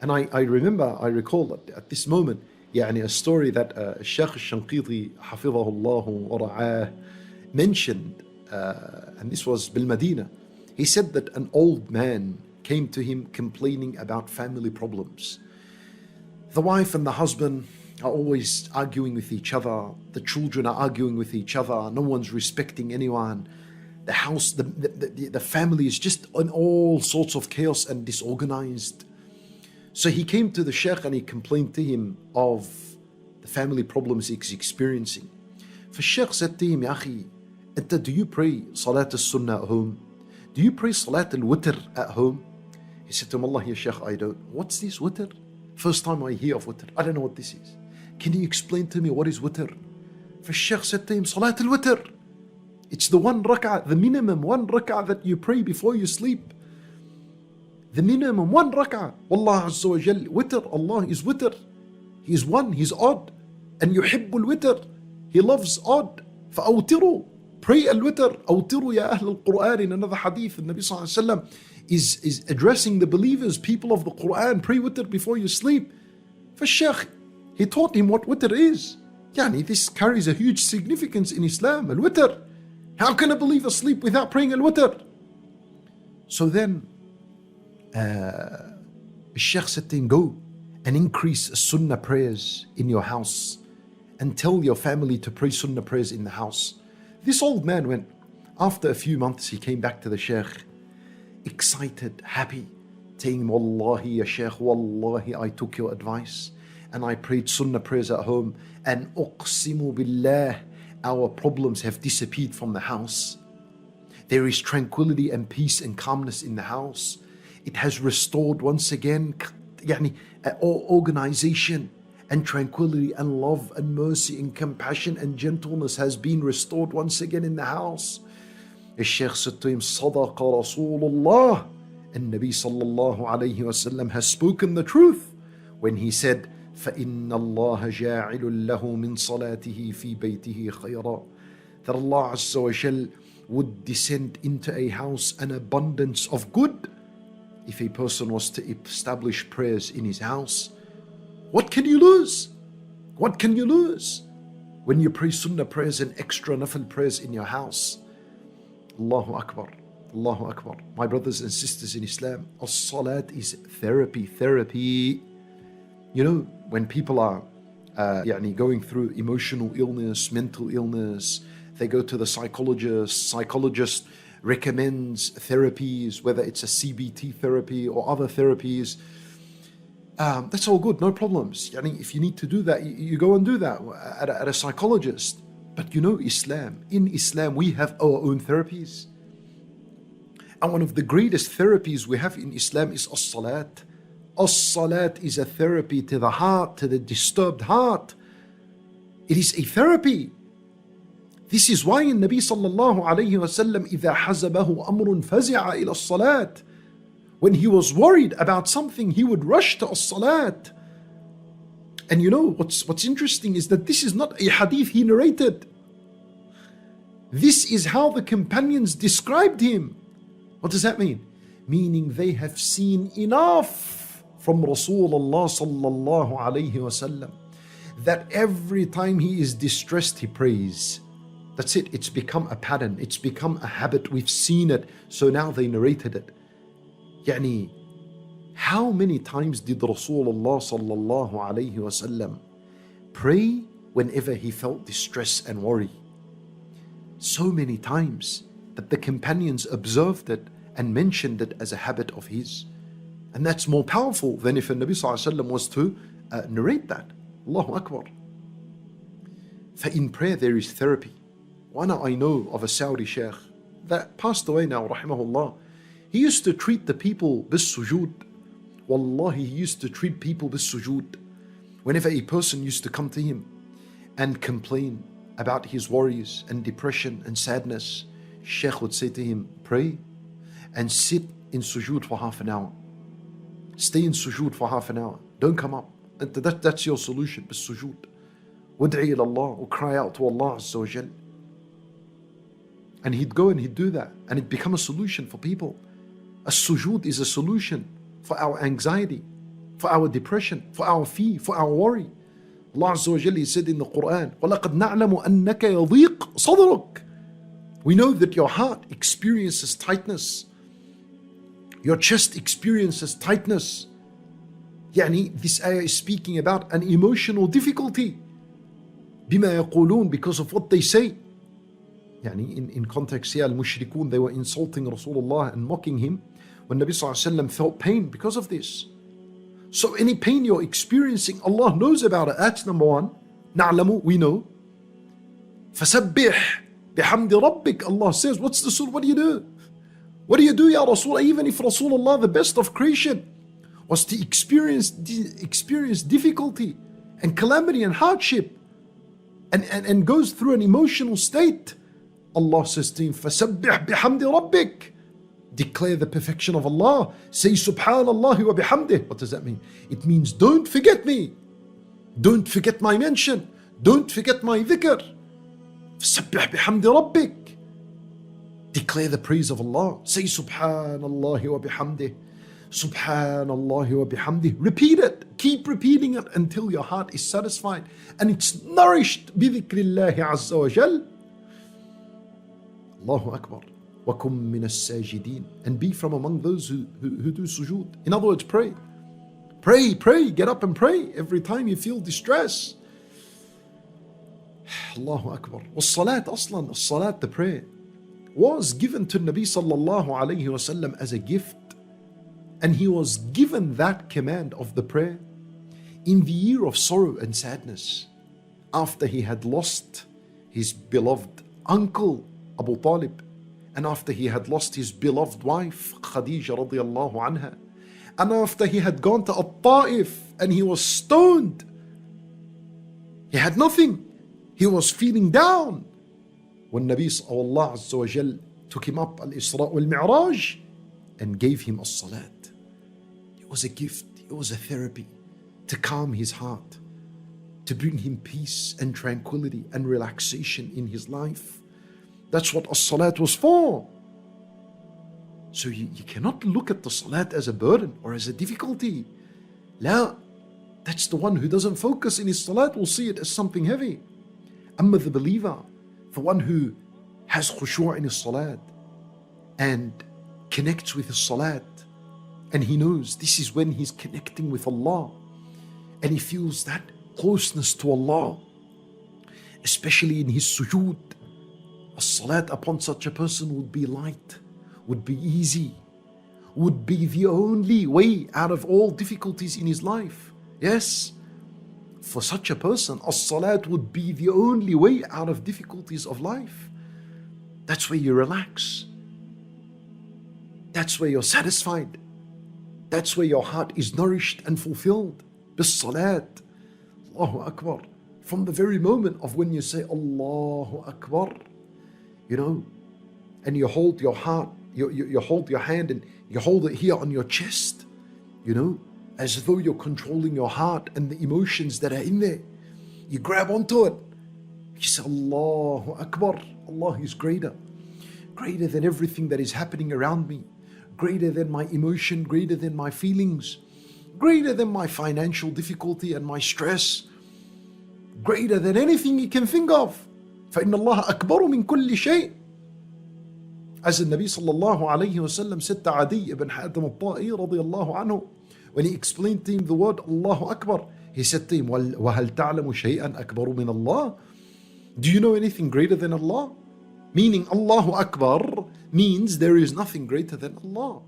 And I remember, I recall that at this moment, يعني a story that Shaykh al-Shanqiti حفظه الله ورعاه mentioned, and this was Bil Medina. He said that an old man came to him complaining about family problems. The wife and the husband are always arguing with each other. The children are arguing with each other. No one's respecting anyone. The house, the family is just in all sorts of chaos and disorganized. So he came to the Sheikh and he complained to him of the family problems he's experiencing. فالشيخ said to him, يا أخي, do you pray Salat al-Sunnah at home? Do you pray Salat al-Witr at home? He said to him, Allah, ya Sheikh, I don't. What's this Witr? First time I hear of Witr. I don't know what this is. Can you explain to me what is Witr? فالشيخ said to him, Salat al-Witr. It's the one rak'ah, the minimum one rak'ah that you pray before you sleep. The minimum one rak'ah. Wallah Azza wa Jal, Witr, Allah is Witr. He is one, He's odd. And yuhibbul Witr. He loves odd. فأوتروا. Pray al-Witr. أوتروا يا أهل القرآن. In another hadith, the Nabi Sallallahu Alaihi Wasallam is addressing the believers, people of the Quran. Pray Witr before you sleep. فالشيخ, he taught him what Witr is. Yani, this carries a huge significance in Islam. Al-Witr. How can a believer sleep without praying al-Witr? So then, the Sheikh said to him, go and increase Sunnah prayers in your house and tell your family to pray Sunnah prayers in the house. This old man went. After a few months, he came back to the Sheikh, excited, happy, saying, Wallahi, ya Sheikh, Wallahi, I took your advice and I prayed Sunnah prayers at home, and uqsimu billah, our problems have disappeared from the house. There is tranquility and peace and calmness in the house. It has restored once again organization and tranquility and love and mercy and compassion and gentleness has been restored once again in the house. The Shaykh said to him, Sadaqa Rasulullah. And Nabi sallallahu alayhi wa sallam has spoken the truth when he said, فَإِنَّ اللَّهَ جَاعِلٌ لَهُ مِنْ صَلَاتِهِ فِي بَيْتِهِ خَيْرًا. That Allah Azza wa Jal would descend into a house an abundance of good if a person was to establish prayers in his house. What can you lose? What can you lose when you pray Sunnah prayers and extra nafil prayers in your house? Allahu Akbar. Allahu Akbar. My brothers and sisters in Islam, as-salat is therapy. You know, when people are going through emotional illness, mental illness, they go to the psychologist. Psychologist recommends therapies, whether it's a CBT therapy or other therapies. That's all good, no problems. If you need to do that, you go and do that at a psychologist. But you know, in Islam, we have our own therapies. And one of the greatest therapies we have in Islam is as-salat. As-salat is a therapy to the heart, to the disturbed heart. It is a therapy. This is why in Nabi sallallahu alayhi wa sallam, إِذَا حَزَبَهُ أَمْرٌ فَزِعَ إِلَى الصَّلَاةِ. When he was worried about something, he would rush to as-salat. And you know, what's interesting is that this is not a hadith he narrated. This is how the companions described him. What does that mean? Meaning they have seen enough from Rasulullah sallallahu alayhi wasallam that every time he is distressed, he prays. That's it. It's become a pattern. It's become a habit. We've seen it. So now they narrated it. Yani, how many times did Rasulullah sallallahu alayhi wasallam pray whenever he felt distress and worry? So many times that the companions observed it and mentioned it as a habit of his. And that's more powerful than if a Nabi sallallahu alayhi wa sallam was to narrate that. Allahu Akbar. For in prayer there is therapy. I know of a Saudi Sheikh that passed away now, rahimahullah. He used to treat the people bis-sujood. Wallahi, he used to treat people bis-sujood. Whenever a person used to come to him and complain about his worries and depression and sadness, Sheikh would say to him, pray and sit in sujood for half an hour. Stay in sujood for half an hour. Don't come up. That's your solution, bis-sujood. Wad'i ila Allah, or cry out to Allah Azza wa Jal. And he'd go and he'd do that, and it'd become a solution for people. A sujood is a solution for our anxiety. for our depression, for our fear, for our worry. Allah Azza wa Jalla said in the Quran, وَلَقَدْ نَعْلَمُ أَنَّكَ يَضِيقُ صَدْرُكَ. We know that your heart experiences tightness. Your chest experiences tightness. Yani, this ayah is speaking about an emotional difficulty. بِمَا يَقُولُونَ, because of what they say. Yani, in context here, al-mushrikun, they were insulting Rasulullah and mocking him. When Nabi Sallallahu Alaihi Wasallam felt pain because of this. So any pain you're experiencing, Allah knows about it. That's number one. نَعْلَمُ, we know. فَسَبِّحْ بِحَمْدِ رَبِّكَ. Allah says, what's the surah? What do you do? What do you do, Ya Rasul? Even if Rasulullah, the best of creation, was to experience difficulty and calamity and hardship and goes through an emotional state, Allah says to him, فَسَبِّحْ بِحَمْدِ رَبِّكَ. Declare the perfection of Allah. Say Subhanallah wa bihamdih. What does that mean? It means don't forget me. Don't forget my mention. Don't forget my dhikr. فَسَبِّحْ بِحَمْدِ رَبِّكَ. Declare the praise of Allah. Say Subhanallah wa bihamdih. Subhanallah wa bihamdih. Repeat it. Keep repeating it until your heart is satisfied and it's nourished بِذِكْرِ اللَّهِ عَزَّ وَجَلَّ. Allahu Akbar. وَكُمْ مِنَ السَّاجِدِينَ. And be from among those who do sujood. In other words, pray. Pray. Get up and pray every time you feel distress. Allahu Akbar. والصلاة أصلا, الصلاة, the prayer, was given to Nabi sallallahu alayhi wasallam as a gift. And he was given that command of the prayer in the year of sorrow and sadness, after he had lost his beloved uncle Abu Talib, and after he had lost his beloved wife Khadija radiallahu anha, and after he had gone to At-Ta'if and he was stoned. He had nothing. He was feeling down. When Nabi Allah Azza wa Jal took him up al-Isra wal-Mi'raj and gave him as-salat. It was a gift, it was a therapy to calm his heart, to bring him peace and tranquility and relaxation in his life. That's what as-salat was for. So you cannot look at the salat as a burden or as a difficulty. La, that's the one who doesn't focus in his salat will see it as something heavy. Amma the believer, the one who has khushu' in his salat and connects with his salat, and he knows this is when he's connecting with Allah, and he feels that closeness to Allah, especially in his sujood. As-salat upon such a person would be light, would be easy, would be the only way out of all difficulties in his life. Yes, for such a person, as-salat would be the only way out of difficulties of life. That's where you relax. That's where you're satisfied. That's where your heart is nourished and fulfilled. Bis-salat. Allahu Akbar. From the very moment of when you say Allahu Akbar, and you hold your heart, you hold your hand and you hold it here on your chest, as though you're controlling your heart and the emotions that are in there. You grab onto it. You say Allahu Akbar. Allah is greater than everything that is happening around me, greater than my emotion, greater than my feelings, greater than my financial difficulty and my stress, greater than anything you can think of. فإن الله أكبر من كل شيء. As the Nabi sallallahu alayhi wasallam said to Adi ibn Hatim al-Ta'i radiyallahu anhu, when he explained to him the word Allahu Akbar, he said to him, وَهَلْ تَعْلَمُ شَيْئًا أَكْبَرُ مِنَ اللَّهِ. Do you know anything greater than Allah? Meaning Allahu Akbar means there is nothing greater than Allah.